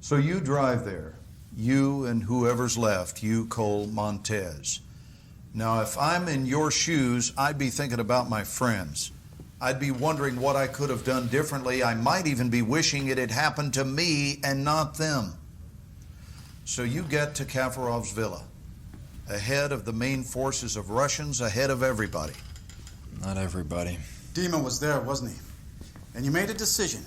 So you drive there, you and whoever's left, you, Cole, Montez. Now, if I'm in your shoes, I'd be thinking about my friends. I'd be wondering what I could have done differently. I might even be wishing it had happened to me and not them. So you get to Kafarov's villa, ahead of the main forces of Russians, ahead of everybody. Not everybody. Dima was there, wasn't he? And you made a decision.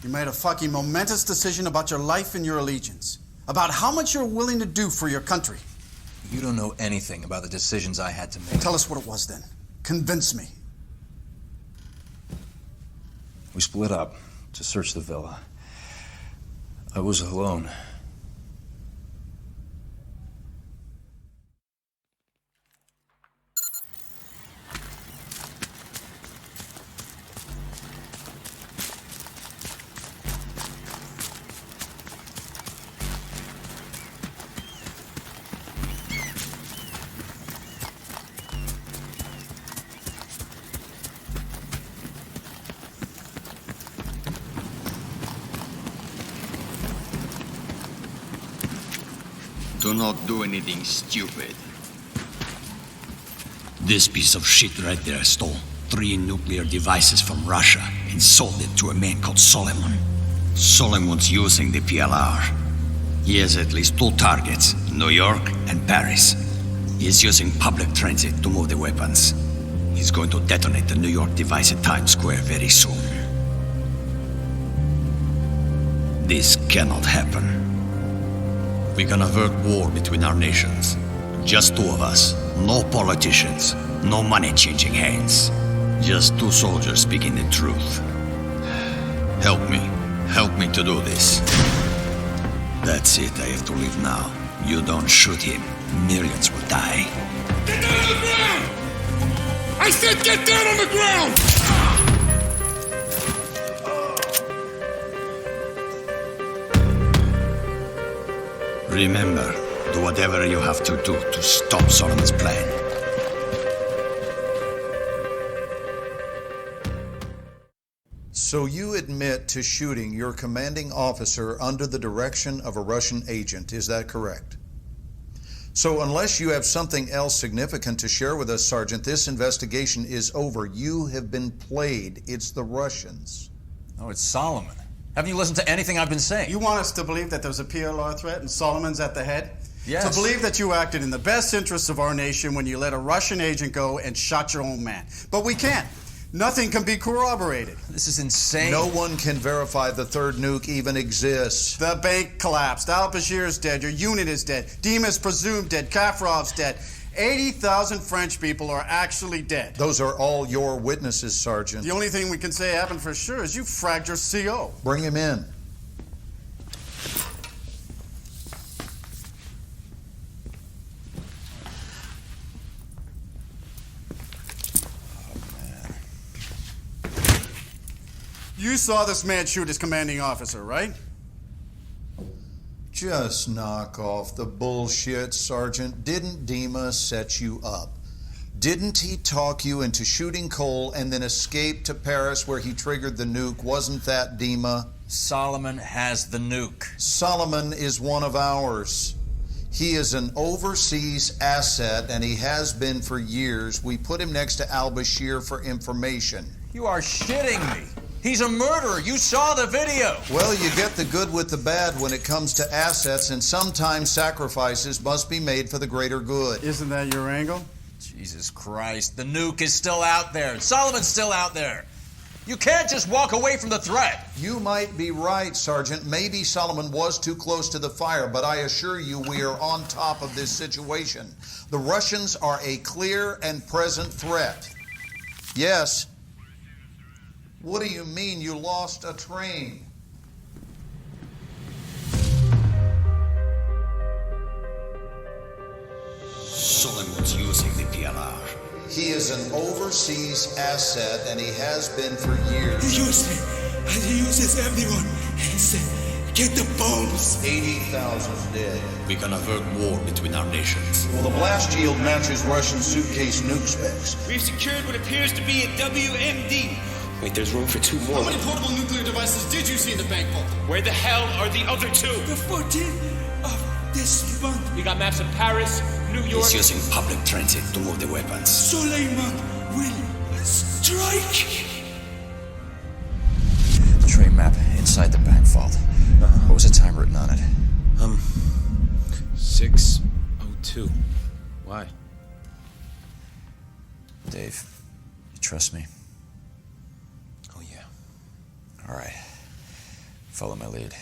You made a fucking momentous decision about your life and your allegiance. About how much you're willing to do for your country. You don't know anything about the decisions I had to make. Tell us what it was then. Convince me. We split up to search the villa. I was alone. Do not do anything stupid. This piece of shit right there stole 3 nuclear devices from Russia and sold it to a man called Solomon. Solomon's using the PLR. He has at least 2 targets, New York and Paris. He's using public transit to move the weapons. He's going to detonate the New York device at Times Square very soon. This cannot happen. We can avert war between our nations. Just 2 of us. No politicians. No money changing hands. Just 2 soldiers speaking the truth. Help me. Help me to do this. That's it. I have to leave now. You don't shoot him. Millions will die. Get down on the ground! I said get down on the ground! Remember, do whatever you have to do to stop Solomon's plan. So you admit to shooting your commanding officer under the direction of a Russian agent, is that correct? So unless you have something else significant to share with us, Sergeant, this investigation is over. You have been played. It's the Russians. No, it's Solomon. Haven't you listened to anything I've been saying? You want us to believe that there's a PLR threat and Solomon's at the head? Yes. To believe that you acted in the best interests of our nation when you let a Russian agent go and shot your own man. But we can't. Nothing can be corroborated. This is insane. No one can verify the 3rd nuke even exists. The bank collapsed. Al-Bashir's dead. Your unit is dead. Dima's presumed dead. Kafarov's dead. 80,000 French people are actually dead. Those are all your witnesses, Sergeant. The only thing we can say happened for sure is you fragged your CO. Bring him in. You saw this man shoot his commanding officer, right? Just knock off the bullshit, Sergeant. Didn't Dima set you up? Didn't he talk you into shooting Cole and then escape to Paris where he triggered the nuke? Wasn't that Dima? Solomon has the nuke. Solomon is one of ours. He is an overseas asset, and he has been for years. We put him next to al-Bashir for information. You are shitting me. He's a murderer. You saw the video. Well, you get the good with the bad when it comes to assets, and sometimes sacrifices must be made for the greater good. Isn't that your angle? Jesus Christ. The nuke is still out there. Solomon's still out there. You can't just walk away from the threat. You might be right, Sergeant. Maybe Solomon was too close to the fire, but I assure you we are on top of this situation. The Russians are a clear and present threat. Yes. What do you mean you lost a train? Solomon's using the PLR. He is an overseas asset, and he has been for years. He uses everyone. He said, get the bombs. 80,000 dead. We can avert war between our nations. Well, the blast yield matches Russian suitcase nuke specs. We've secured what appears to be a WMD. Wait, there's room for 2 more. How many portable nuclear devices did you see in the bank vault? Where the hell are the other 2? The 14th of this month. You got maps of Paris, New York. He's using public transit to move the weapons. Suleiman will strike. Train map inside the bank vault. What was the time written on it? 6:02. Why? Dave, you trust me? Oh, yeah. All right. Follow my lead.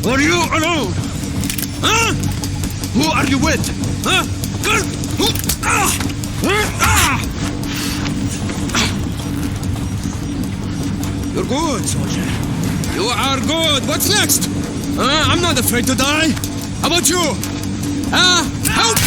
Are you alone? Huh? Who are you with? Huh? You're good, soldier. You are good. What's next? I'm not afraid to die. How about you? Help!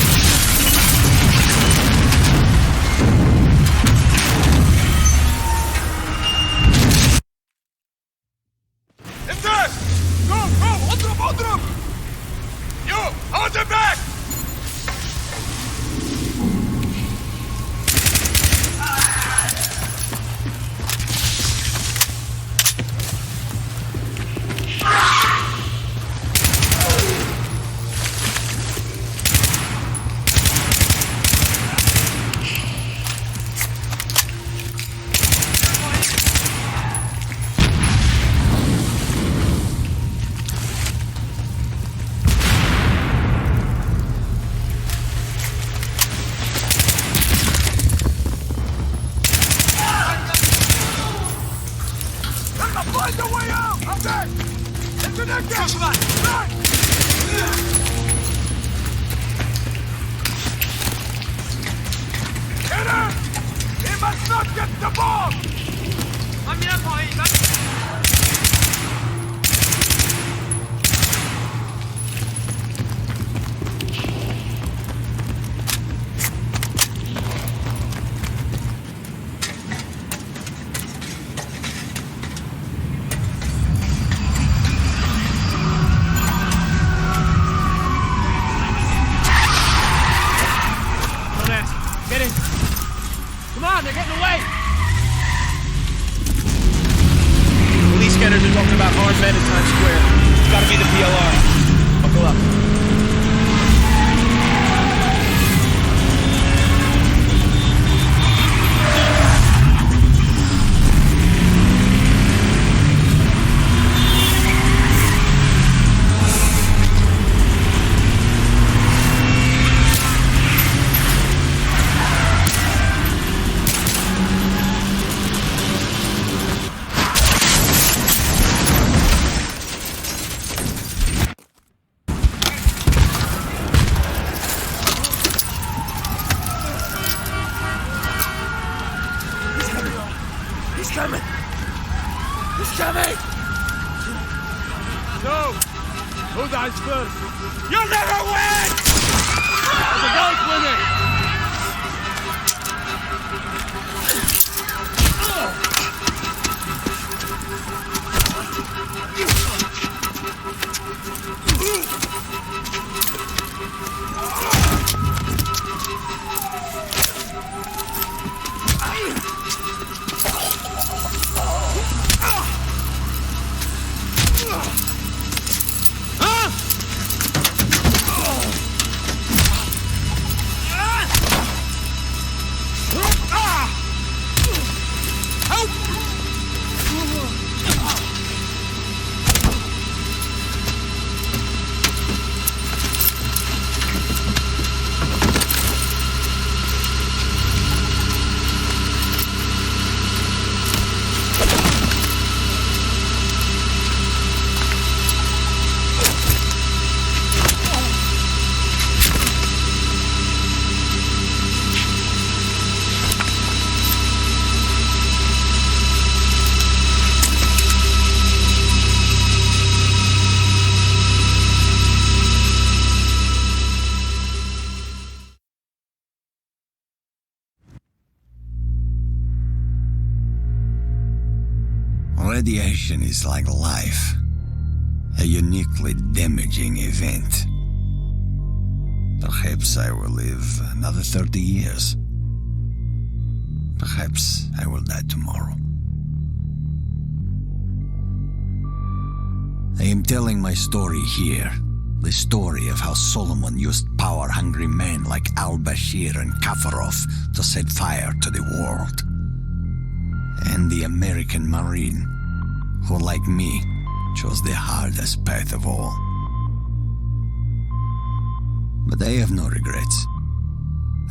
Get in! Come on, they're getting away! Police scanners are talking about armed men in Times Square. It's gotta be the PLR. Buckle up. He's coming! He's coming! No! Who dies first? You'll never win! The guy's winning! Radiation is like life, a uniquely damaging event. Perhaps I will live another 30 years. Perhaps I will die tomorrow. I am telling my story here, the story of how Solomon used power-hungry men like al-Bashir and Kafarov to set fire to the world. And the American Marine, who, like me, chose the hardest path of all. But I have no regrets.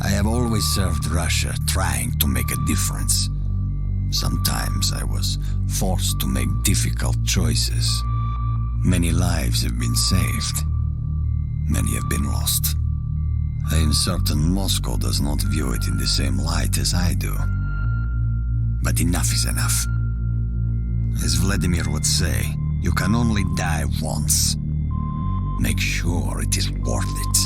I have always served Russia, trying to make a difference. Sometimes I was forced to make difficult choices. Many lives have been saved. Many have been lost. I am certain Moscow does not view it in the same light as I do. But enough is enough. As Vladimir would say, you can only die once. Make sure it is worth it.